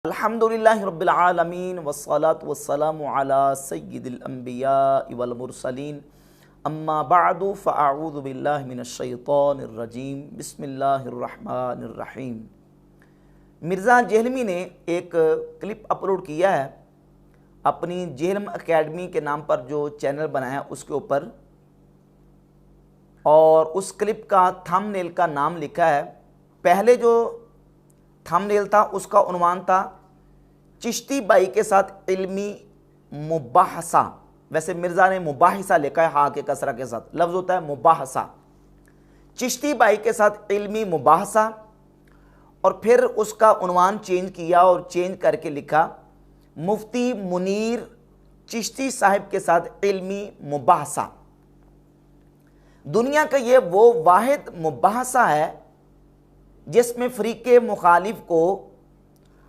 अल्हम्दुलिल्लाहि रब्बिल आलमीन वस्सलातु वस्सलामु अला सय्यिदिल अंबिया वल मुरसलीन अम्मा बअदु फ़अऊज़ु बिल्लाहि मिनश शैतानिर रजीम बिस्मिल्लाहिर रहमानिर रहीम। मिर्ज़ा जेहलमी ने एक क्लिप अपलोड किया है अपनी जेहलम एकेडमी के नाम पर जो चैनल बनाया है उसके ऊपर, और उस क्लिप का थंबनेल का नाम लिखा है, पहले जो थंबनेल था उसका उन्वान था चिश्ती बाई के साथ इल्मी मुबाहसा। वैसे मिर्ज़ा ने मुबाहिसा लिखा है, हाँ के कसरा के साथ, लफ्ज़ होता है मुबाहसा। चिश्ती बाई के साथ इल्मी मुबाहसा, और फिर उसका उन्वान चेंज किया और चेंज करके लिखा मुफ्ती मुनीर चिश्ती साहिब के साथ इल्मी मुबाहसा। दुनिया का ये वो वाहिद मुबाहसा है जिसमें फ़रीक़े मुखालिफ को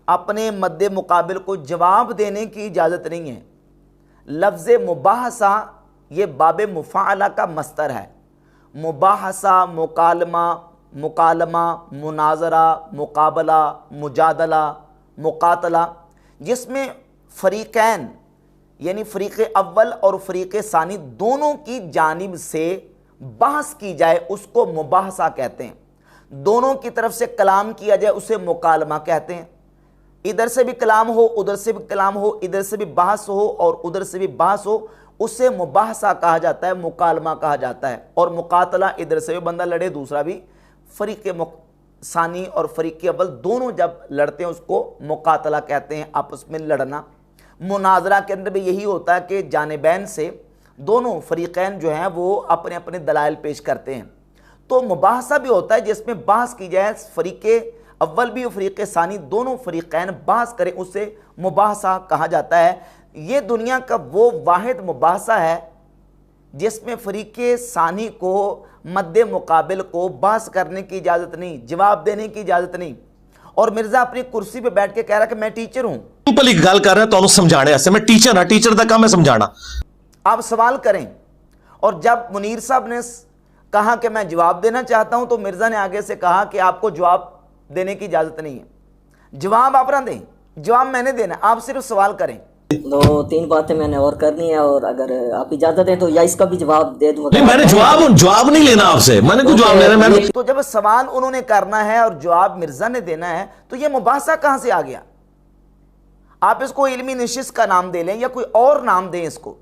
अपने मद्दे मुकाबिल को जवाब देने की इजाज़त नहीं है। लफ्ज़ मुबाहसा ये बाब मुफ़ाअला का मस्तर है। मुबाहसा, मुकालमा, मुकालमा, मुनाजरा, मुकाबला, मुजादला, मुकातला, जिसमें फ़रीक़ैन यानी फ़रीक़े अव्वल और फ़रीक़े सानी दोनों की जानिब से बहस की जाए उसको मुबाहसा कहते हैं। दोनों की तरफ से कलाम किया जाए उसे मुकालमा कहते हैं। इधर से भी कलाम हो, उधर से भी कलाम हो, इधर से भी बहस हो और उधर से भी बहस हो, उसे मुबाहसा कहा जाता है, मुकालमा कहा जाता है। और मुकातला, इधर से भी बंदा लड़े, दूसरा भी, फ़रीक़े सानी और फ़रीक़े अव्वल दोनों जब लड़ते हैं उसको मुकातला कहते हैं, आपस में लड़ना। मुनाजरा के अंदर भी यही होता है कि जानिबैन से दोनों फ़रीक़ैन जो हैं वो अपने अपने दलाइल पेश करते हैं। तो मुबाहसा भी होता है जिसमें बहस की जाए, फ़रीक़े अव्वल भी और फ़रीक़े सानी दोनों फ़रीक़ैन बहस करें, उसे मुबाहसा कहा जाता है। ये दुनिया का वो वाहिद मुबाहसा है जिसमें फ़रीक़े सानी को मद्दे मुकाबिल को बहस करने की इजाज़त नहीं, जवाब देने की इजाज़त नहीं। और मिर्ज़ा अपनी कुर्सी पर बैठ के कह रहा कि मैं टीचर हूँ। सिंपल एक गल कर रहे हैं तो समझाने ऐसे, मैं टीचर हाँ, टीचर का काम है समझाना। आप सवाल करें। और जब मुनीर साहब ने कहा कि मैं जवाब देना चाहता हूं तो मिर्ज़ा ने आगे से कहा कि आपको जवाब देने की इजाज़त नहीं है। जवाब आप ना दें, जवाब मैंने देना, आप सिर्फ सवाल करें। दो तीन बातें मैंने और करनी है, और अगर आप इजाज़त दें तो या इसका भी जवाब दे दूंगा। नहीं, मैंने जवाब नहीं लेना आपसे, मैंने कुछ जवाब लेना। मैंने तो जब सवाल उन्होंने करना है और जवाब मिर्ज़ा ने देना है तो यह मुबाहसा कहां से आ गया? आप इसको इल्मी नशिस्त का नाम दे लें या कोई और नाम दें इसको।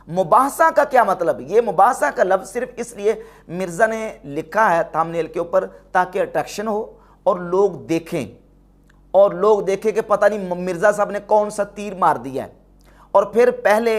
मुबाहसा का क्या मतलब? ये मुबाहसा का लफ्ज़ सिर्फ इसलिए मिर्ज़ा ने लिखा है थंबनेल के ऊपर ताकि अट्रैक्शन हो और लोग देखें, और लोग देखें कि पता नहीं मिर्ज़ा साहब ने कौन सा तीर मार दिया है। और फिर पहले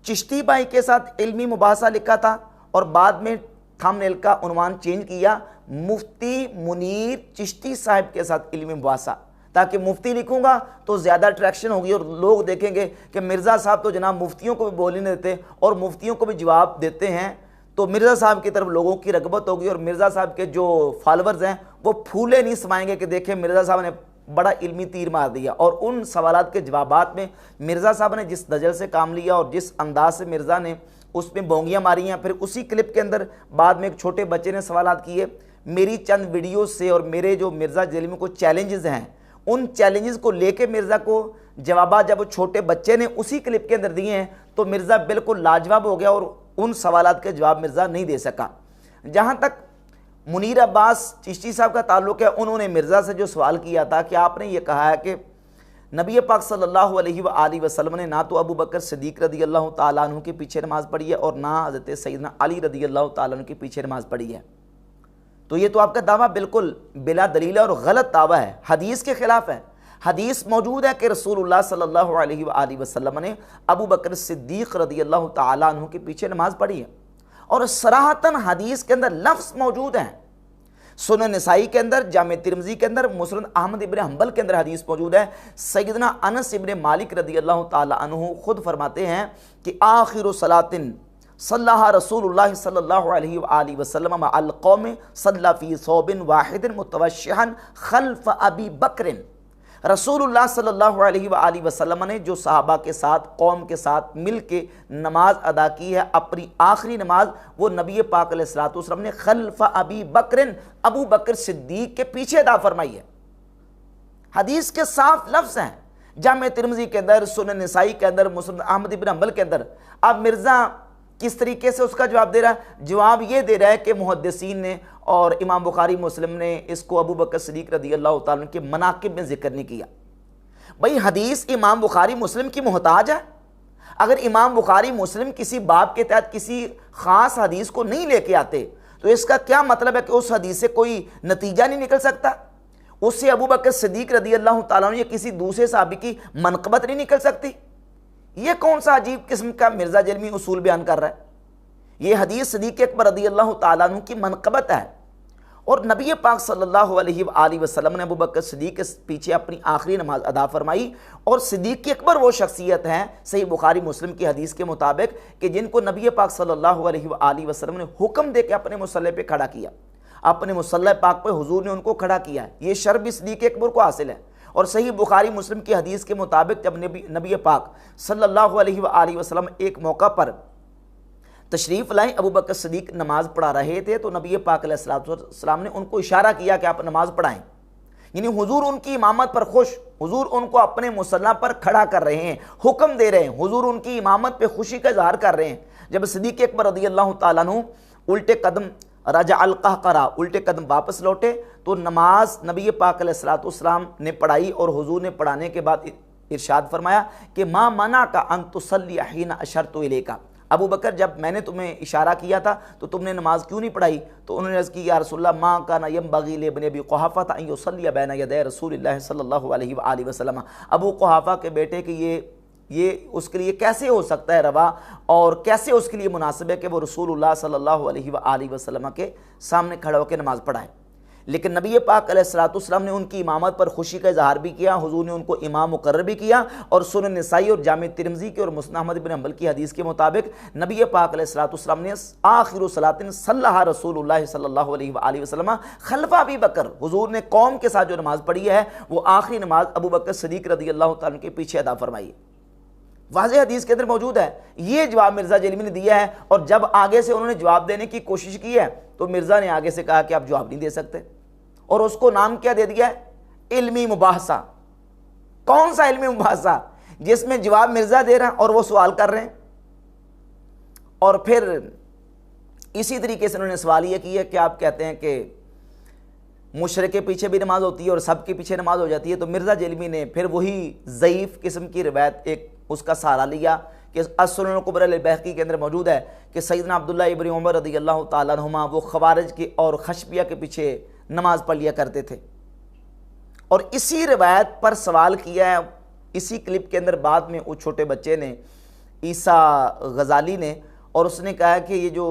चिश्ती बाई के साथ इल्मी मुबाहसा लिखा था और बाद में थंबनेल का उन्वान चेंज किया मुफ्ती मुनीर चिश्ती साहब के साथ इल्मी मुबाहसा, ताकि मुफ्ती लिखूंगा तो ज़्यादा अट्रैक्शन होगी और लोग देखेंगे कि मिर्ज़ा साहब तो जनाब मुफ्तियों को भी बोल नहीं देते और मुफ्तियों को भी जवाब देते हैं, तो मिर्ज़ा साहब की तरफ लोगों की रगबत होगी और मिर्ज़ा साहब के जो फॉलोअर्स हैं वो फूले नहीं समाएंगे कि देखें मिर्ज़ा साहब ने बड़ा इल्मी तीर मार दिया। और उन सवालात के जवाबात में मिर्ज़ा साहब ने जिस दजल से काम लिया और जिस अंदाज से मिर्ज़ा ने उसमें बोंगियाँ मारी हैं, फिर उसी क्लिप के अंदर बाद में एक छोटे बच्चे ने सवालात किए। मेरी चंद वीडियो से और मेरे जो मिर्ज़ा जेहलमी को चैलेंजेस हैं उन चैलेंजेस को लेके मिर्ज़ा को जवाब जब छोटे बच्चे ने उसी क्लिप के अंदर दिए हैं तो मिर्ज़ा बिल्कुल लाजवाब हो गया और उन सवालात के जवाब मिर्ज़ा नहीं दे सका। जहाँ तक मुनीर अब्बास चिश्ती साहब का ताल्लुक़ है, उन्होंने मिर्ज़ा से जो सवाल किया था कि आपने ये कहा है कि नबी पाक सल्लल्लाहु अलैहि वसल्लम ने ना तो अबू बकर सिद्दीक़ रदी अल्लाह तआला अन्हु के पीछे नमाज़ पढ़ी है और ना हज़रत सैयदना अली रदी अल्लाह तआला अन्हु के पीछे नमाज़ पढ़ी है, तो ये तो आपका दावा बिल्कुल बिला दलील और गलत दावा है, हदीस के खिलाफ है। हदीस मौजूद है कि रसूलुल्लाह सल्लल्लाहु अलैहि वसल्लम ने अबू बकर सिद्दीक़ रदी अल्लाह तआला अन्हु के पीछे नमाज पढ़ी है, और सराहतन हदीस के अंदर लफ्ज़ मौजूद हैं। सुनन नसाई के अंदर, जामे तिरमिज़ी के अंदर, मुस्नद अहमद इब्न हंबल के अंदर हदीस मौजूद है। सैयदना अनस इब्न मालिक रदी अल्लाह तआला अन्हु खुद फरमाते हैं कि आखिरु सलातिन सल्लल्लाहु रसूलुल्लाह सल्लल्लाहु अलैहि वसल्लम अल कौम सल्ला फी सौबिन वाहिदिन मुतवश्शिहन खल्फ अबी बकर। रसूलुल्लाह सल्लल्लाहु अलैहि वसल्लम ने जो सहाबा के साथ, कौम के साथ मिल के नमाज अदा की है, अपनी आखिरी नमाज, वो नबी पाक अलैहिस्सलातु वस्सलाम ने खल्फ अबी बकर, अबू बकर सिद्दीक के पीछे अदा फरमाई है। हदीस के साफ लफ्ज़ हैं, जामे तिरमिज़ी के अंदर, सुनन नसाई के अंदर, मुस्नद अहमद इब्न हंबल के अंदर। अब मिर्ज़ा किस तरीके से उसका जवाब दे रहा है? जवाब ये दे रहा है कि मुहद्दिसीन ने और इमाम बुखारी मुस्लिम ने इसको अबू बकर सिद्दीक़ रज़ी अल्लाह तआला अन्हु के मनाक़िब में जिक्र नहीं किया। भाई हदीस इमाम बुखारी मुस्लिम की मोहताज है। अगर इमाम बुखारी मुस्लिम किसी बाब के तहत किसी ख़ास हदीस को नहीं लेके आते तो इसका क्या मतलब है कि उस हदीस से कोई नतीजा नहीं निकल सकता, उससे अबू बकर सिद्दीक़ रज़ी अल्लाह तआला अन्हु या किसी दूसरे सहाबी की मनक़बत नहीं निकल सकती? ये कौन सा अजीब किस्म का मिर्ज़ा जलमी उसूल बयान कर रहा है? ये हदीस सिद्दीक़ अकबर रज़ी अल्लाह तआला अन्हु की मनक़बत है। और नबी पाक सल्लल्लाहु अलैहि वसल्लम ने अबू बकर सिद्दीक़ के पीछे अपनी आखिरी नमाज अदा फरमाई। और सिद्दीक़ अकबर वो शख्सियत हैं सही बुखारी मुस्लिम की हदीस के मुताबिक कि जिनको नबी पाक सल्लल्लाहु अलैहि वसल्लम ने हुक्म दे के अपने मुसल्ले पे खड़ा किया, अपने मुसल्ले पाक पे हुजूर ने उनको खड़ा किया। ये शर्फ भी सिद्दीक़ अकबर को हासिल है। और सही बुखारी मुस्लिम की हदीस के मुताबिक जब नबी पाक सल्लल्लाहु अलैहि वसल्लम एक मौका पर तशरीफ़ लाएँ, अबू बकर सिद्दीक़ नमाज पढ़ा रहे थे, तो नबी पाक अलैहिस्सलाम ने उनको इशारा किया कि आप नमाज पढ़ाएं। यानी हुजूर उनकी इमामत पर खुश, हुजूर उनको अपने मुसल्ला पर खड़ा कर रहे हैं, हुक्म दे रहे हैं, हुजूर उनकी इमामत पे खुशी का इजहार कर रहे हैं। जब सिद्दीक़ अकबर रज़ी अल्लाह तआला अन्हु उल्टे कदम राजा अल-कहकरा उल्टे कदम वापस लौटे तो नमाज नबी पाक अलैहिस्सलाम ने पढ़ाई और हुजूर ने पढ़ाने के बाद इरशाद फरमाया कि मा मना का अन तुसल्ली हिना अशरतु इलैका, अबू बकर जब मैंने तुम्हें इशारा किया था तो तुमने नमाज क्यों नहीं पढ़ाई? तो उन्होंने अर्ज़ की या रसूलल्लाह मा काना यंबगी लिब्न अबी कुहाफा अन युसल्ली बैना यदै रसूलिल्लाह सल्लल्लाहु अलैहि वसल्लम, अबू कुहाफा के बेटे कि ये उसके लिए कैसे हो सकता है रवा और कैसे उसके लिए मुनासिब है कि वो रसूलुल्लाह सल्लल्लाहु अलैहि वसल्लम के सामने खड़ा होकर नमाज पढ़ाए। लेकिन नबी पाक अलैहिस्सलाम ने उनकी इमामत पर खुशी का इजहार भी किया, हुजूर ने उनको इमाम मुकर्रर भी किया। और सुनन नसाई और जामे तिरमिज़ी के और मुस्नद अहमद इब्न हंबल की हदीस के मुताबिक नबी पाक अलैहिस्सलाम ने आखिर सलातिन सल्लल्लाहु रसूलुल्लाह सल्लल्लाहु अलैहि वसल्लम खल्फा अबी बकर, हुजूर ने कौम के साथ जो नमाज पढ़ी है वो आखिरी नमाज अबू बकर सिद्दीक़ रज़ी अल्लाह तआला के पीछे अदा फरमाई। वाज़ेह हदीस के अंदर मौजूद है। ये जवाब मिर्ज़ा जलमी ने दिया है। और जब आगे से उन्होंने जवाब देने की कोशिश की है तो मिर्ज़ा ने आगे से कहा कि आप जवाब नहीं दे सकते, और उसको नाम क्या दे दिया है? इल्मी मुबाहसा। कौन सा इल्मी मुबाहसा जिसमें जवाब मिर्ज़ा दे रहा है और वो सवाल कर रहे हैं? और फिर इसी तरीके से उन्होंने सवाल ये किया कि आप कहते हैं कि मुशरिक के पीछे भी नमाज होती है और सब के पीछे नमाज हो जाती है। तो मिर्ज़ा जलमी ने फिर वही ज़ईफ़ किस्म की रिवायत एक उसका सहारा लिया कि अस-सुनन कुबरा अल-बैहक़ी के अंदर मौजूद है कि सैयदना अब्दुल्लाह इब्न उमर रज़ी अल्लाह तआला अन्हुमा वो ख़वारिज के और खशबिया के पीछे नमाज पढ़ लिया करते थे। और इसी रिवायत पर सवाल किया है इसी क्लिप के अंदर बाद में उस छोटे बच्चे ने, ईसा गज़ाली ने, और उसने कहा कि ये जो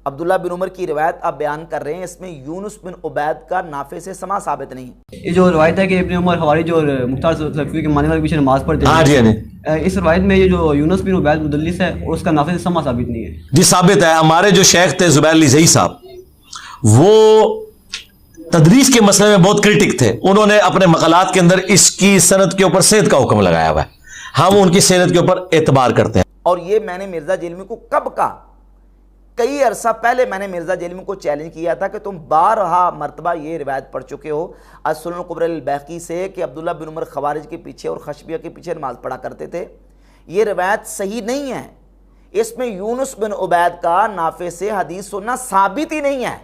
अब्दुल्ला बिन उमर की रिवायत आप बयान कर रहे हैं इसमें यूनुस बिन उबैद का नाफे से समा साबित नहीं। ये जो रिवायत है कि इब्न उमर खवारिज और मुख्तार सलफ़ी के मानने वाले पीछे नमाज पढ़ते हैं, हाँ जी, हाँ जी। इस रिवायत में ये जो यूनुस बिन उबैद मुदल्लिस है उसका नाफे से समा साबित नहीं है। जी साबित है। हमारे जो शेख थे ज़ुबैर लिज़ई साहब, वो तदरीस के मसले में बहुत क्रिटिक थे। उन्होंने अपने मक़ालात के अंदर इसकी सनद के ऊपर सेहत का हुक्म लगाया हुआ है। हम उनकी सेहत के ऊपर एतबार करते हैं। और ये मैंने मिर्ज़ा जलमी को कब कहा? कई अरसा पहले मैंने मिर्ज़ा जलमी को चैलेंज किया था कि तुम 12 मरतबा ये रिवायत पढ़ चुके हो अस-सुनन कुबरा अल-बैहक़ी से कि अब्दुल्ला बिन उमर खवारिज के पीछे और खशबिया के पीछे नमाज पढ़ा करते थे। ये रिवायत सही नहीं है। इसमें यूनुस बिन उबैद का नाफे से हदीस सुनना साबित ही नहीं है।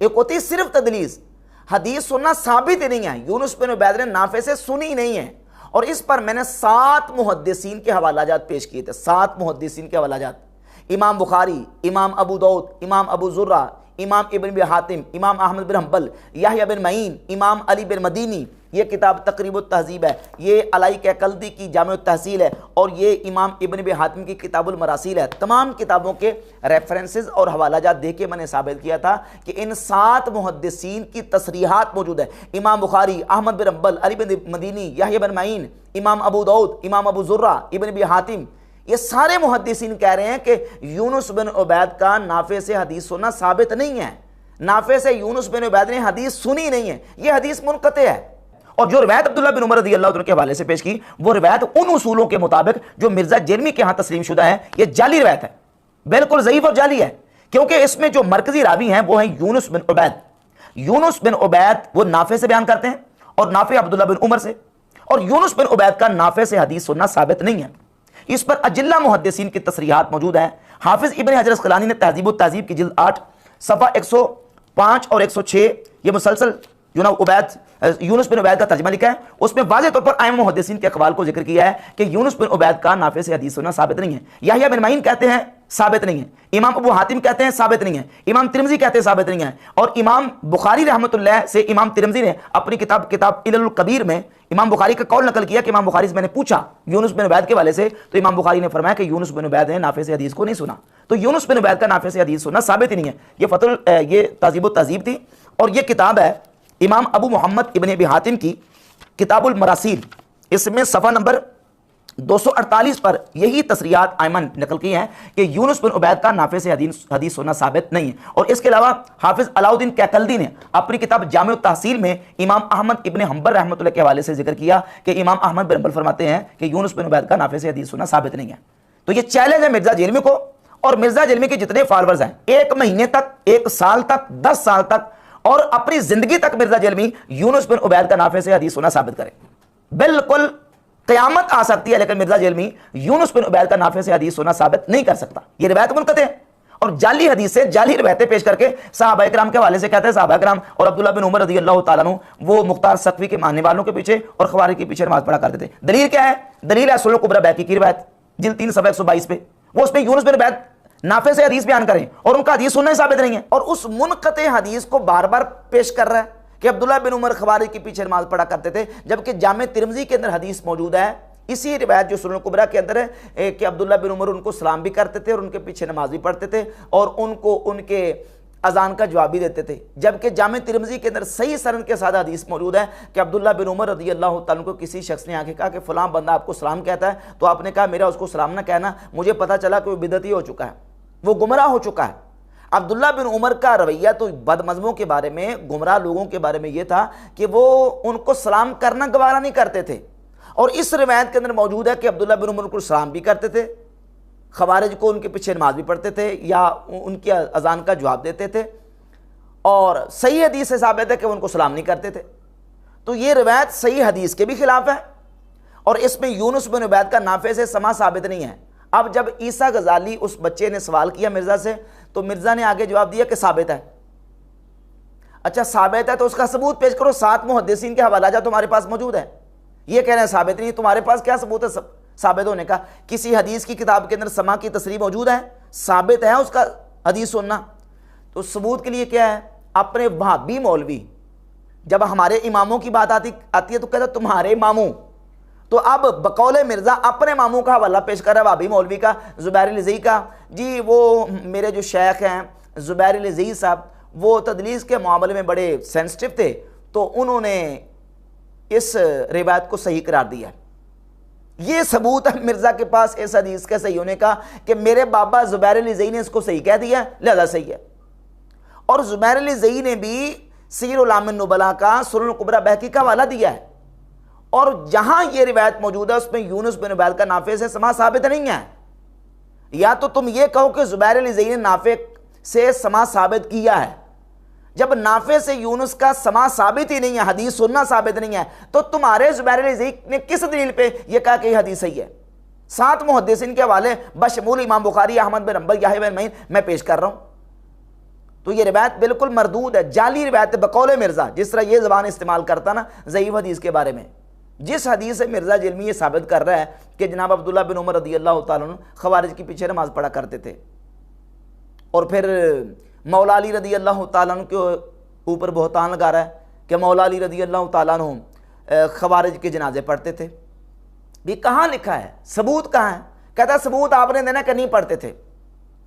एक होती है सिर्फ तदलीस, हदीस सुनना साबित ही नहीं है। यूनुस बिन उबैद ने नाफे से सुनी नहीं है। और इस पर मैंने 7 मुहद्दिसीन के हवालाजात पेश किए थे। 7 मुहद्दिसीन के हवालाजात, इमाम बुखारी, इमाम अबू दाऊद, इमाम अबू ज़ुर्रा, इमाम इब्न अबी हातिम, इमाम अहमद बिन हंबल, याहया बिन मईन, इमाम अली बिन मदीनी। ये किताब तक़रीबुत तहज़ीब है, ये अलाई कैकल्दी की जामिउत तहसील है, और ये इमाम इब्न अबी हातिम की किताबुल मरासील है। तमाम किताबों के रेफरेंसेस और हवालाजात देख के मैंने साबित किया था कि इन 7 मुहद्दिसीन की तसरीहात मौजूद है। इमाम बुखारी, अहमद बिन हंबल, अली बिन मदीनी, याहया बिन मईन, इमाम अबू दाऊद, इमाम अबू ज़ुर्रा, इब्न अबी हातिम, ये सारे मुहद्दिसीन कह रहे हैं कि यूनुस बिन उबैद का नाफे से हदीस सुनना साबित नहीं है। नाफे से यूनुस बिन उबैद ने हदीस सुनी नहीं है, ये हदीस मुनक़ते है। और जो रिवायत अब्दुल्ला बिन उमर रज़ी अल्लाह अन्हु के हवाले से पेश की, वो रिवायत उन उसूलों के मुताबिक जो मिर्ज़ा जलमी के यहाँ तस्लीम शुदा है, ये जाली रिवायत है, बिल्कुल ज़ईफ़ और जाली है। क्योंकि इसमें जो मरकजी रावी हैं वो है यूनुस बिन उबैद। यूनुस बिन उबैद वो नाफे से बयान करते हैं और नाफे अब्दुल्ला बिन उमर से, और यूनुस बिन उबैद का नाफे से हदीस सुनना साबित नहीं है। इस पर अजिल्ला मुहद्दिसीन की तसरीहात मौजूद है। हाफिज इब्न हजर अस्कलानी ने तहजीब तहजीब की जिल्द 8 सफ़ा 105 और 106 ये मुसलसल यूनुस बिन उबैद का तर्जमा लिखा है। उसमें वाज़ेह तौर पर आइम मुहद्दिसीन के अक़वाल को जिक्र किया है कि यूनुस बिन उबैद का नाफे से हदीस सुनना साबित नहीं है। याहिया बिन मईन कहते हैं साबित नहीं है, इमाम अबू हातिम कहते हैं साबित नहीं है, इमाम तिरमिज़ी कहते हैं साबित नहीं है, और इमाम बुखारी रहमतुल्लाह से इमाम तिरमिज़ी ने अपनी किताब इल्लुल कबीर में इमाम बुखारी का कौल नकल किया कि इमाम बुखारी से मैंने पूछा यूनुस बिन उबैद के वाले से, तो इमाम बुखारी ने फरमाया कि यूनुस बिन उबैद ने नाफे से हदीस को नहीं सुना। तो यूनुस बिन उबैद का नाफे से हदीस सुनना साबित ही नहीं है। ये तहज़ीब तहज़ीब थी, और ये किताब है इमाम अबू मोहम्मद इब्न अबी हातिम की किताबुल मरासील, इसमें सफ़ा नंबर 248 पर यही तसरीहात आयमन नकल की हैं कि यूनुस बिन उबैद का नाफे से हदीस सुनना साबित नहीं है। और इसके अलावा हाफिज अलाउद्दीन कैकल्दी ने अपनी किताब जामे तहसील में इमाम अहमद इब्न हंबल रहमतुल्लाह के हवाले से जिक्र किया कि इमाम अहमद बिन हंबल फरमाते हैं कि यूनुस बिन उबैद का नाफे से हदीस सुनना साबित नहीं है। तो ये चैलेंज है मिर्जा जेलमी को, और मिर्जा जेलमी के जितने फॉलोअर्स हैं, 1 महीने तक, 1 साल तक, 10 साल तक और अपनी जिंदगी तक मिर्जा जेलमी यूनुस बिन उबैद का नाफे से हदीस सुनना साबित करें। बिल्कुल क़यामत आ सकती है, लेकिन मिर्जा जेलमी यूनुस बिन उबैद का नाफे से हदीस सुनना साबित नहीं कर सकता। ये रिवायत मुनक़ते है, और जाली हदीस से जाली रिवायतें पेश करके सहाबा किराम के हवाले से कहते हैं सहाबा किराम और अब्दुल्ला बिन उमर रज़ी अल्लाह ताला अन्हु वो मुख्तार सक़फ़ी के मानने वालों के पीछे और ख़वारिज के पीछे नमाज पढ़ा करते थे। दलील क्या है? दलील है सुनन कुबरा बैकी की रिवायत जिल्द 3 सफ़ा 122 पे, वो उसमें यूनुस बिन उबैद नाफे से हदीस बयान करें और उनका हदीस सुनना ही साबित नहीं है, और उस मुनक़ते हदीस को बार बार पेश कर रहा है कि अब्दुल्ला बिन उमर ख़वारिज के पीछे नमाज पढ़ा करते थे, जबकि जामे तिरमिज़ी के अंदर हदीस मौजूद है इसी रिवायत जो सुनन कुबरा के अंदर है कि अब्दुल्ला बिन उमर उनको सलाम भी करते थे और उनके पीछे नमाज भी पढ़ते थे और उनको उनके अजान का जवाब भी देते थे। जबकि जामे तिरमिज़ी के अंदर सही सनद के साथ हदीस मौजूद है कि अब्दुल्ला बिन उमर रज़ी अल्लाह तआला को किसी शख्स ने आके कहा कि फ़लाँ बंदा आपको सलाम कहता है, तो आपने कहा मेरा उसको सलाम ना कहना, मुझे पता चला कि वो बिदअती हो चुका है, वो गुमराह हो चुका है। अब्दुल्ला बिन उमर का रवैया तो बदमज़हबों के बारे में, गुमराह लोगों के बारे में ये था कि वो उनको सलाम करना गवारा नहीं करते थे, और इस रिवायत के अंदर मौजूद है कि अब्दुल्ला बिन उमर को सलाम भी करते थे, ख़वारिज को उनके पीछे नमाज भी पढ़ते थे या उनके अजान का जवाब देते थे, और सही हदीस से साबित है कि उनको सलाम नहीं करते थे। तो ये रिवायत सही हदीस के भी खिलाफ है, और इसमें यूनुस बिन उबैद का नाफे से समा साबित नहीं है। अब जब ईसा गजाली उस बच्चे ने सवाल किया मिर्ज़ा से, तो मिर्ज़ा ने आगे जवाब दिया कि साबित है। अच्छा साबित है तो उसका सबूत पेश करो, 7 मुहद्दिसीन के हवाला जा तुम्हारे पास मौजूद है, ये कह रहे हैं साबित नहीं, तुम्हारे पास क्या सबूत है साबित होने का? किसी हदीस की किताब के अंदर समा की तसरीह मौजूद है, साबित है उसका हदीस सुनना? तो सबूत के लिए क्या है? अपने वहाबी मौलवी जब हमारे इमामों की बात आती है तो कहता तुम्हारे इमामों, तो अब बकौले मिर्ज़ा अपने मामू का हवाला पेश कर रहा है वाबी मौलवी का, ज़ुबैर लिज़ई का, जी वो मेरे जो शेख हैं ज़ुबैर लिज़ई साहब वो तदलीस के मामले में बड़े सेंसिटिव थे, तो उन्होंने इस रिवायत को सही करार दिया। ये सबूत है मिर्ज़ा के पास इस हदीस के सही होने का कि मेरे बाबा ज़ुबैर लिज़ई ने इसको सही कह दिया, लिहाजा सही है। और ज़ुबैर लिज़ई ने भी सीर आलम नुबला का सुनन कुबरा बैकी का हवाला दिया है, और जहां यह रिवायत मौजूद है उसमें यूनुस बिन उबैद का नाफे से समा साबित नहीं है। या तो तुम ये कहो कि ज़ुबैर लिज़ई ने नाफे से समा साबित किया है, जब नाफे से यूनुस का समा साबित ही नहीं है, हदीस सुनना साबित नहीं है, तो तुम्हारे ज़ुबैर लिज़ई ने किस दलील पे यह कहा कि हदीस सही है? 7 मुहद्दिसीन के हवाले बशमूल इमाम बुखारी, अहमद बिन हंबल, याहिया बिन मईन मैं पेश कर रहा हूं। तो ये रिवायत बिल्कुल मरदूद है, जाली रिवायत है बकौले मिर्ज़ा, जिस तरह ये ज़बान इस्तेमाल करता ना ज़ईफ़ हदीस के बारे में। जिस हदीस से मिर्ज़ा जेलमी ये साबित कर रहा है कि जनाब अब्दुल्ला बिन उमर रज़ी अल्लाह तआला अन्हु ख़वारिज के पीछे नमाज पढ़ा करते थे, और फिर मौला अली रज़ी अल्लाह तआला अन्हु के ऊपर बहतान लगा रहा है कि मौला अली रज़ी अल्लाह तआला अन्हु ख़वारिज के जनाजे पढ़ते थे। भी कहाँ लिखा है? सबूत कहाँ है? कहता सबूत आपने देना कि नहीं पढ़ते थे,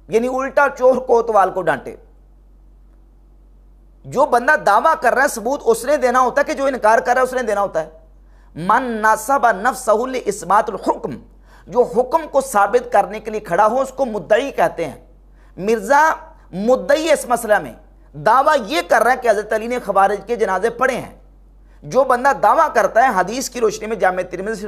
यानी उल्टा चोर कोतवाल को डांटे। जो बंदा दावा कर रहा है सबूत उसने देना होता है कि जो इनकार कर रहा है उसने देना होता है। मन नसबा नफ्सहु लिइस्बातुल हुक्म, जो हुक्म को साबित करने के लिए खड़ा हो उसको मुद्दई कहते हैं। मिर्जा मुद्दई इस मसला में दावा यह कर रहा है कि हज़रत अली ने ख़वारिज के जनाजे पढ़े हैं। जो बंदा दावा करता है हदीस की रोशनी में जामे तिरमिज़ी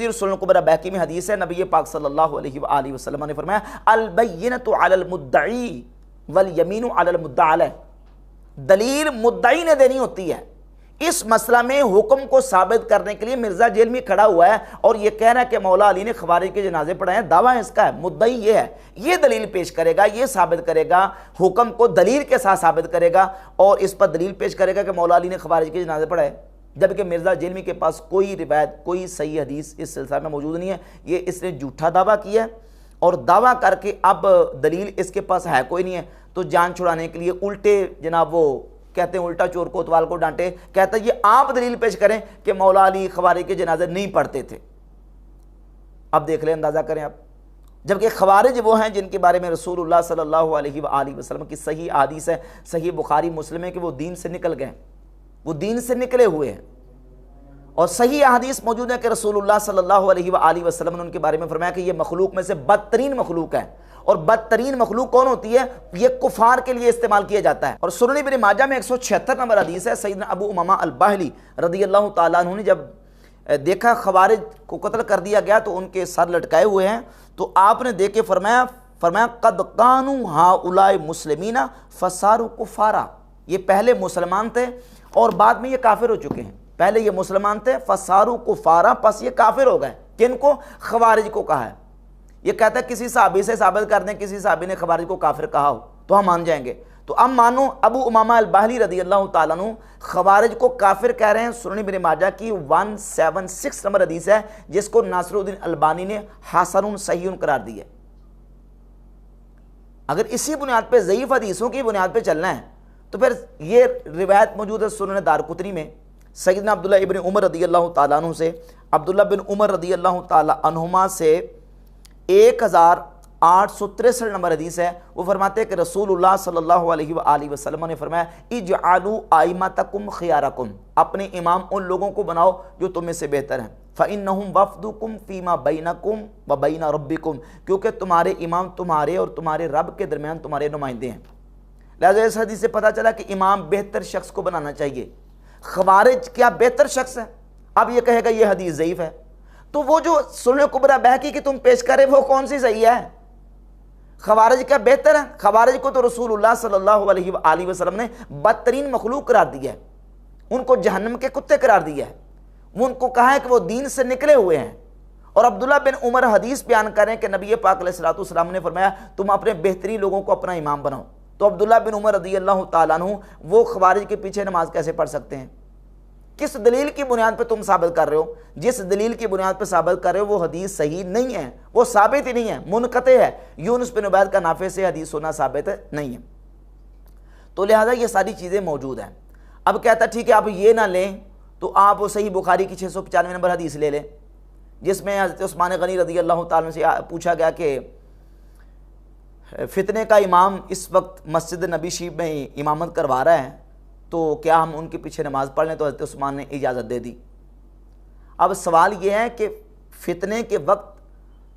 और सुनन कुबरा बैकी में हदीस है, नबी पाक सल्लल्लाहु अलैहि वसल्लम ने फरमाया अल बय्यिनतु अलल मुद्दई वल यमीनु अलल मुद्दा अलैह। दलील मुद्दई ने देनी होती है, इस मसला में हुक्म को साबित करने के लिए मिर्जा जेलमी खड़ा हुआ है और यह कह रहा है कि मौला अली ने खवारिज के जनाजे पढ़ाए हैं। दावा इसका है, मुद्दई ये है, ये दलील पेश करेगा, ये साबित करेगा, हुक्म को दलील के साथ साबित करेगा और इस पर दलील पेश करेगा कि मौला अली ने खवारिज के जनाजे पढ़ाए, जबकि मिर्जा जेलमी के पास कोई रिवायत, कोई सही हदीस इस सिलसिले में मौजूद नहीं है। ये इसने झूठा दावा किया है और दावा करके अब दलील इसके पास है कोई नहीं है, तो जान छुड़ाने के लिए उल्टे जनाब वो कहते हैं उल्टा चोर कोतवाल को डांटे, कहता है ये आप दलील पेश करें कि मौला अली खवारिज के जनाजे नहीं पढ़ते थे। अब देख लें, अंदाजा करें आप, जबकि खवारिज वो हैं जिनके बारे में रसूलुल्लाह सल्लल्लाहु अलैहि वसल्लम की सही हदीस है, सही बुखारी मुस्लिम है कि वो दीन से निकल गए, वो दीन से निकले हुए हैं। और सही हदीस मौजूद है कि रसूलुल्लाह सल्लल्लाहु अलैहि वसल्लम ने उनके बारे में फरमाया कि ये मखलूक में से बदतरीन मखलूक है। और बदतरीन मखलूक कौन होती है? ये कुफार के लिए इस्तेमाल किया जाता है। और सुनन इब्न माजा में 176 नंबर हदीस है, सैयदना अबू उमामा अल-बाहिली रदियल्लाहु ताला अन्हु ने जब देखा खवारिज को कत्ल कर दिया गया तो उनके सर लटकाए हुए हैं, तो आपने देख के फरमाया कद कानू हाउलाए मुस्लिमीना फसारू कुफारा, ये पहले मुसलमान थे और बाद में ये काफिर हो चुके हैं। पहले ये मुसलमान थे, फसारू कुफारा, पस ये काफिर हो गए। किनको? खवारिज को कहा है। ये कहता है किसी साहबी से साबित कर दें, किसी साहबी ने खवारिज को काफिर कहा हो तो हम मान जाएंगे। तो अब मानो अबू उमामा अल-बाहिली रदियल्लाहु ताला अन्हु खवारिज को काफिर कह रहे हैं। सुनन इब्न माजा की 176 नंबर हदीस है, जिसको नासिरुद्दीन अलबानी ने हसनुन सहीहुन करार दी है। अगर इसी बुनियाद पे ज़ईफ़ हदीसों की बुनियाद पे चलना है तो फिर ये रिवायत मौजूद है सुनन दारकुतनी में, सैयदना अब्दुल्ला इब्न उमर रदियल्लाहु ताला अन्हु से, अब्दुल्ला बिन उमर रदियल्लाहु ताला अन्हुमा से 1863 नंबर हदीस है। वो फरमाते हैं कि रसूलुल्लाह सल्लल्लाहु अलैहि वसल्लम ने फरमाया इजअलू आइमतकुम खियारकुम, अपने इमाम उन लोगों को बनाओ जो तुम में से बेहतर हैं। फ़इन्नहुम वफ़दुकुम फ़ीमा बैनकुम व बैन रब्बिकुम, क्योंकि तुम्हारे इमाम तुम्हारे और तुम्हारे रब के दरमियान तुम्हारे नुमाइंदे हैं। लिहाजा इस हदीस से पता चला कि इमाम बेहतर शख्स को बनाना चाहिए। खवारिज क्या बेहतर शख्स है? अब ये कहेगा ये हदीस ज़ईफ़ है, तो वो जो सुनन कुबरा बहकी की तुम पेश करे वो कौन सी सही है? खवारिज क्या बेहतर है? खवारिज को तो रसूलुल्लाह सल्लल्लाहु अलैहि वसल्लम ने बदतरीन मखलूक करार दिया है, उनको जहन्नम के कुत्ते करार दिया है, वो उनको कहा है कि वो दीन से निकले हुए हैं। और अब्दुल्ला बिन उमर हदीस बयान करें कि नबी पाक अलैहिस्सलातु वस्सलाम ने फरमाया तुम अपने बेहतरीन लोगों को अपना इमाम बनाओ। तो अब्दुल्ला बिन उमर रदियल्लाहु ताला अन्हु वो खवारिज के पीछे नमाज कैसे पढ़ सकते हैं? किस दलील की बुनियाद पे तुम साबित कर रहे हो? जिस दलील की बुनियाद पे साबित कर रहे हो वो हदीस सही नहीं है, वो साबित ही नहीं है, मुनक़ते है। यूनुस बिन उबैद का नाफे से हदीस होना साबित नहीं है। तो लिहाजा ये सारी चीज़ें मौजूद हैं। अब कहता ठीक है आप ये ना लें तो आप वो सही बुखारी की 695 नंबर हदीस ले लें, जिसमें हज़रत उस्मान गनी रज़ियल्लाहु ताला से पूछा गया कि फितने का इमाम इस वक्त मस्जिद नबी शरीफ में इमामत करवा रहा है, तो क्या हम उनके पीछे नमाज़ पढ़ लें? तो हज़रत उस्मान ने इजाज़त दे दी। अब सवाल यह है कि फितने के वक्त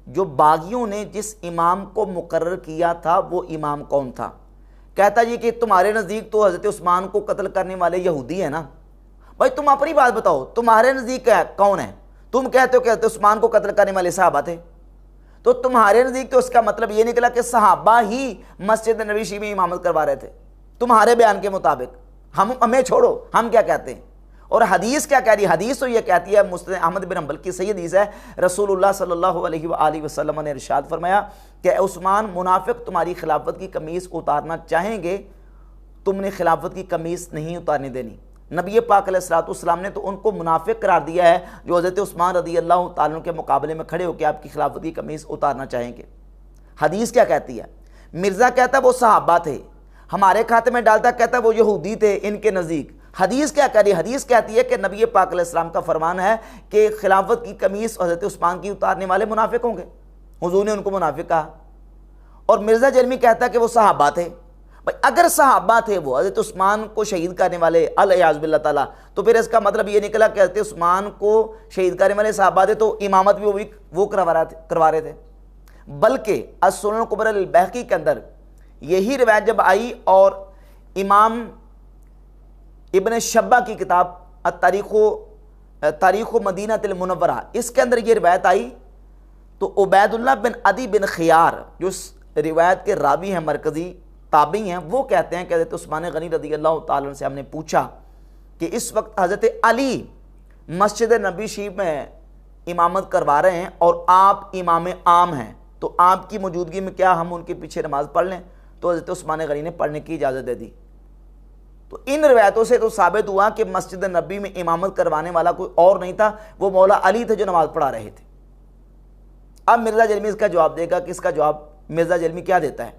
जो बागियों ने जिस इमाम को मुकर्रर किया था वो इमाम कौन था? कहता जी कि तुम्हारे नज़दीक तो हज़रत उस्मान को कत्ल करने वाले यहूदी है ना। भाई तुम अपनी बात बताओ, तुम्हारे नज़दीक कौन है? तुम कहते हो कि हज़रत उस्मान को कत्ल करने वाले सहाबा थे, तो तुम्हारे नज़दीक तो उसका मतलब ये निकला कि सहाबा ही मस्जिद नबी शरीफ में इमामत करवा रहे थे तुम्हारे बयान के मुताबिक। हम हमें छोड़ो, हम क्या कहते हैं और हदीस क्या कह रही है? हदीस तो ये कहती है, मुस्नद अहमद बिन हंबल की सही हदीस है, रसूलुल्लाह सल्लल्लाहु अलैहि वसल्लम ने इरशाद फरमाया कि उस्मान मुनाफिक तुम्हारी खिलाफत की कमीज़ उतारना चाहेंगे, तुमने खिलाफत की कमीज़ नहीं उतारने देनी। नबी पाक अलैहिस्सलातु वस्सलाम ने तो उनको मुनाफिक करार दिया है जो हज़रत उस्मान रज़ियल्लाहु ताला के मुकाबले में खड़े होकर आपकी खिलाफत की कमीज़ उतारना चाहेंगे। हदीस क्या कहती है? मिर्ज़ा कहता है वो सहाबा थे, हमारे खाते में डालता कहता है वो यहूदी थे इनके नज़दीक। हदीस क्या कह रही है? हदीस कहती है कि नबी पाक अलैहिस्सलाम का फरमान है कि खिलाफत की कमीज़ हज़रत उस्मान की उतारने वाले मुनाफिक होंगे। हुज़ूर ने उनको मुनाफिक कहा और मिर्ज़ा जलमी कहता है कि वो सहाबा थे। भाई अगर सहाबा थे वो हज़रत उस्मान को शहीद करने वाले अल-इयाज़ बिल्लाह ताला, तो फिर इसका मतलब ये निकला कि हज़रत उस्मान को शहीद करने वाले सहाबा थे तो इमामत भी वो करवा रहे थे। बल्कि अस-सुनन कुबरा अल-बैहक़ी के अंदर यही रिवायत जब आई और इमाम इब्न शब्बा की किताब तारीख़ मदीनतुल मुनव्वरा इसके अंदर ये रिवायत आई, तो उबैदुल्लाह बिन अदी बिन खियार जो रिवायत के रावी हैं, मरकज़ी ताबी हैं, वो कहते हैं कि हज़रत उस्मान गनी रज़ियल्लाहु ताला से हमने पूछा कि इस वक्त हज़रत अली मस्जिद नबी शरीफ में इमामत करवा रहे हैं और आप इमाम आम हैं, तो आपकी मौजूदगी में क्या हम उनके पीछे नमाज पढ़ लें? तो हज़रत उस्मान गनी ने पढ़ने की इजाज़त दे दी। तो इन रवायतों से तो साबित हुआ कि मस्जिद नबी में इमामत करवाने वाला कोई और नहीं था, वो मौला अली थे जो नमाज पढ़ा रहे थे। अब मिर्ज़ा जलमी इसका जवाब देगा कि इसका जवाब मिर्ज़ा जलमी क्या देता है?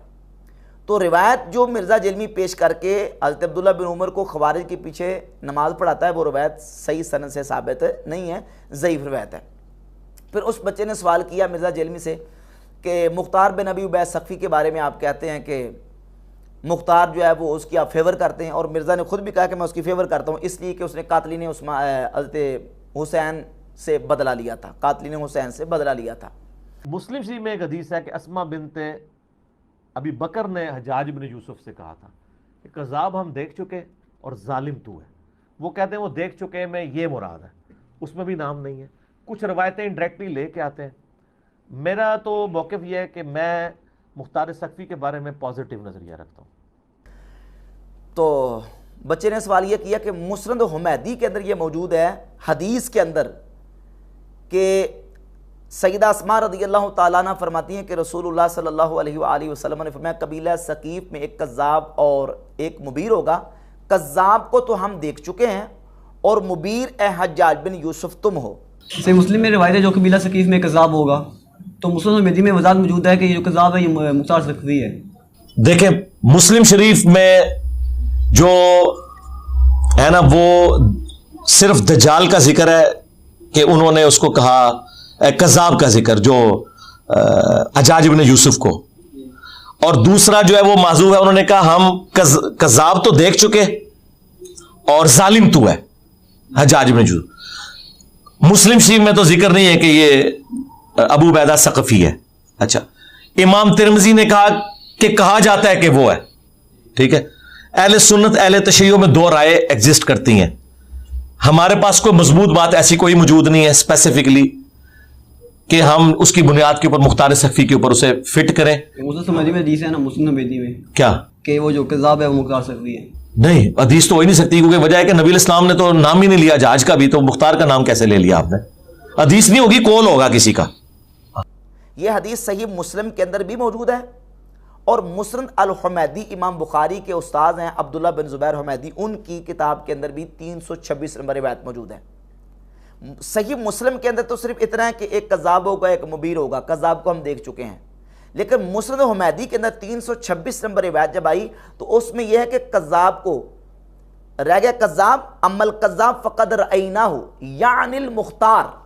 तो रिवायत जो मिर्ज़ा जलमी पेश करके हज़रत अब्दुल्ला बिन उमर को ख़वारिज के पीछे नमाज पढ़ाता है, वो रिवायत सही सनद से साबित नहीं है, ज़ईफ़ रिवायत है। फिर उस बच्चे ने सवाल किया मिर्ज़ा जलमी से कि मुख्तार बिन अबी उबैद सक़फ़ी के बारे में आप कहते हैं कि मुख्तार जो है वो उसकी आप फेवर करते हैं, और मिर्ज़ा ने खुद भी कहा कि मैं उसकी फेवर करता हूँ इसलिए कि उसने कातलीन हज़रत हुसैन से बदला लिया था, कातलीन हुसैन से बदला लिया था। मुस्लिम शरीफ में एक हदीस है कि अस्मा बिनते अभी बकर ने हज्जाज बिन यूसुफ से कहा था कि कज़ाब हम देख चुके और जालिम तू है। वो कहते हैं वो देख चुके में ये मुराद है, उसमें भी नाम नहीं है। कुछ रवायतें इंडायरेक्टली लेके आते हैं। मेरा तो मौक़िफ़ ये है कि मैं मुख्तार सक़फ़ी के बारे में पॉजिटिव नज़रिया रखता हूँ। तो बच्चे ने सवाल यह किया कि मुस्नद हुमैदी के अंदर ये मौजूद है हदीस के अंदर कि सैयदा अस्मा रज़ियल्लाहु ताला अन्हा फरमाती हैं कि रसूलुल्लाह सल्लल्लाहु अलैहि वसल्लम ने फरमाया कबीला सकीफ़ में एक कज़्ज़ाब और एक मुबीर होगा। कज़्ज़ाब को तो हम देख चुके हैं और मुबीर ए हज्जाज बिन यूसुफ तुम हो। सही मुस्लिम में रिवायत है जो कबीला सकीफ़ में कज़्ज़ाब होगा, तो मुस्लिम हुमैदी में वज़ाहत मौजूद है कि ये जो कज़्ज़ाब है ये मुख्तार सक़फ़ी है। देखें मुस्लिम शरीफ में जो है ना वो सिर्फ दज्जाल का जिक्र है कि उन्होंने उसको कहा, कज़्ज़ाब का जिक्र जो हज्जाज बिन यूसुफ को, और दूसरा जो है वो माज़ूब है, उन्होंने कहा हम कज़्ज़ाब तो देख चुके और जालिम तू है हज्जाज बिन यूसुफ। मुस्लिम शरीफ में तो जिक्र नहीं है कि ये अबू उबैदा सक़फ़ी है। अच्छा, इमाम तिरमिज़ी ने कहा कि कहा जाता है कि वो है, ठीक है। अहले सुन्नत अहले तशय्युअ में दो राय एग्जिस्ट करती हैं। हमारे पास कोई मजबूत बात ऐसी कोई मौजूद नहीं है स्पेसिफिकली कि हम उसकी बुनियाद के ऊपर मुख्तार सक़फ़ी के ऊपर उसे फिट करें। मुस्लिम हुमैदी में हदीस है ना, मुस्लिम हुमैदी में क्या कि वो जो कज़्ज़ाब है वो मुख्तार सक़फ़ी है? नहीं, हदीस तो हो ही नहीं सकती, क्योंकि वजह है कि नबी इस्लाम ने तो नाम ही नहीं लिया जहाज का भी, तो मुख्तार का नाम कैसे ले लिया आपने? हदीस नहीं होगी, कौल होगा किसी का। यह हदीस सही मुस्लिम के अंदर भी मौजूद है, और मुस्नद अल हुमैदी इमाम बुखारी के उस्ताद हैं अब्दुल्ला बिन ज़ुबैर हुमैदी, उनकी किताब के अंदर भी 326 नंबर रिवायत मौजूद है। सही मुस्लिम के अंदर तो सिर्फ इतना है कि एक कज़्ज़ाब होगा एक मुबीर होगा, कज़्ज़ाब को हम देख चुके हैं। लेकिन मुस्नद हुमैदी के अंदर 326 नंबर रिवायत जब आई तो उसमें यह है कि कज़्ज़ाब को रह गया कज़्ज़ाब, अम्मल कज़्ज़ाब फ़क़द रअयनाहु यानिल मुख्तार,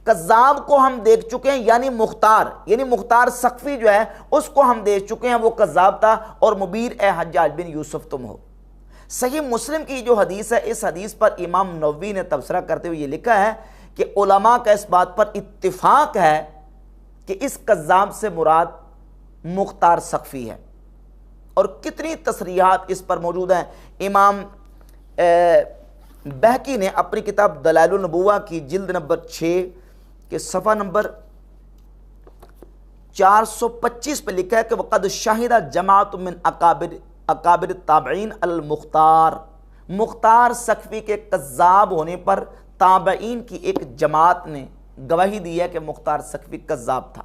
कज़्ज़ाब को हम देख चुके हैं यानी मुख्तार, यानी मुख्तार सक़फ़ी जो है उसको हम देख चुके हैं, वो कज़्ज़ाब था, और मुबीर ए हज्जाज बिन यूसुफ तुम हो। सही मुस्लिम की जो हदीस है, इस हदीस पर इमाम नववी ने तबसरा करते हुए ये लिखा है कि उलमा का इस बात पर इत्तिफाक है कि इस कज़्ज़ाब से मुराद मुख्तार सक़फ़ी है, और कितनी तसरीहात इस पर मौजूद हैं। इमाम बहकी ने अपनी किताब दलाइलुन नबुव्वा की जिल्द नंबर 6 के सफ़ा नंबर 425 पे लिखा है कि वक़द शाहिदा जमाअत मिन अकाबिर ताबईन अल मुख्तार, मुख्तार सक़फ़ी के कज़्ज़ाब होने पर ताबईन की एक जमात ने गवाही दी है कि मुख्तार सक़फ़ी कज़्ज़ाब था।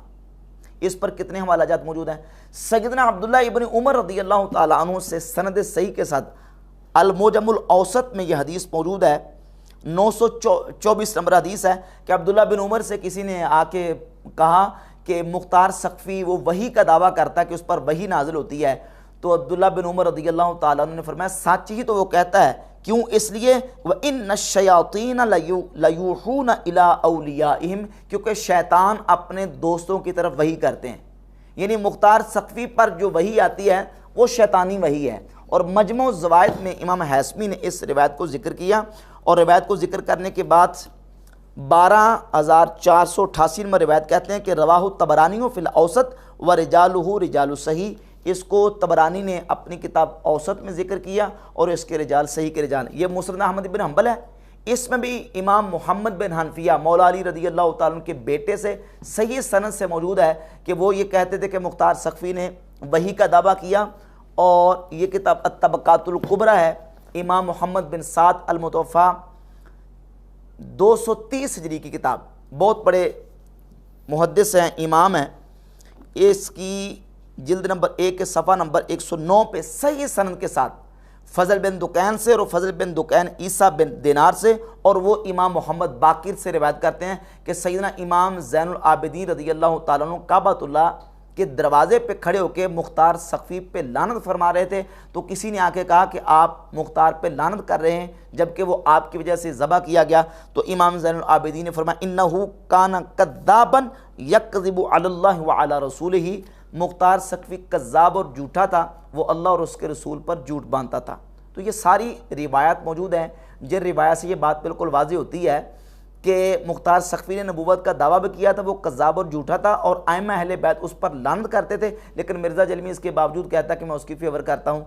इस पर कितने हवालाजात मौजूद हैं। सैयदना अब्दुल्ला इब्न उमर रज़ियल्लाहु ताला अन्हु से सनद सही के साथ अल मुजमुल औसत में यह हदीस मौजूद है, 924 नंबर हदीस है कि अब्दुल्ला बिन उमर से किसी ने आके कहा कि मुख्तार सक़फ़ी वो वही का दावा करता है कि उस पर वही नाजिल होती है। तो अब्दुल्ला बिन उमर रज़ियल्लाहु ताला अन्हु ने फरमाया सच ही तो वो कहता है, क्यों? इसलिए व इन्न शयातीन लयूहून इला औलियाइहिम, क्योंकि शैतान अपने दोस्तों की तरफ वही करते हैं, यानी मुख्तार सक़फ़ी पर जो वही आती है वो शैतानी वही है। और मजमू ज़वाइद में इमाम हैसमी ने इस रिवायत को ज़िक्र किया, और रिवायत को ज़िक्र करने के बाद 12488 नंबर रिवायत कहते हैं कि रवाहु तबरानी फ़िल औसत व रिजालुहु रिजालु सही, इसको तबरानी ने अपनी किताब औसत में ज़िक्र किया और इसके रिजाल सही के रिजाल। ये मुस्नद अहमद बिन हंबल है, इसमें भी इमाम मोहम्मद बिन हनफिया मौला अली रज़ियल्लाहु ताला अन्हु के बेटे से सही सनद से मौजूद है कि वो ये कहते थे कि मुख्तार सक़फ़ी ने वही का दावा किया। और ये किताब अत-तबक़ातुल कुबरा है इमाम मोहम्मद बिन साद अल-मुतवफ़ा 230 हिजरी की किताब, बहुत बड़े मुहद्दिस हैं, इमाम हैं। इसकी जिल्द नंबर 1 के सफ़ा नंबर 109 पे सही सनद के साथ फ़ज़ल बिन दुकैन से, और फ़ज़ल बिन दुकैन ईसा बिन दिनार से, और वो इमाम मोहम्मद बाकिर से रिवायत करते हैं कि सैयदना इमाम ज़ैनुल आबिदीन रज़ियल्लाहु ताला अन्हु काबतुल्लाह के दरवाज़े पे खड़े होकर मुख्तार सक़फ़ी पे लानत फरमा रहे थे। तो किसी ने आके कहा कि आप मुख्तार पे लानत कर रहे हैं जबकि वो आपकी वजह से ज़बह किया गया। तो इमाम ज़ैनुल आबिदीन ने फरमाया इन्नहु काना कद्दाबन यकज़िबु अलल्लाहि व अला रसूलिही, मुख्तार सक़फ़ी कज़्ज़ाब और झूठा था, वो अल्लाह और उसके रसूल पर झूठ बांधता था। तो ये सारी रिवायत मौजूद हैं, जिन रिवायत से ये बात बिल्कुल वाज़ेह होती है कि मुख्तार सक़फ़ी ने नबूवत का दावा भी किया था, वो कज़्ज़ाब और झूठा था, और आइम्मा अहले बैत उस पर लानत करते थे। लेकिन मिर्ज़ा जलमी इसके बावजूद कहता कि मैं उसकी फेवर करता हूँ।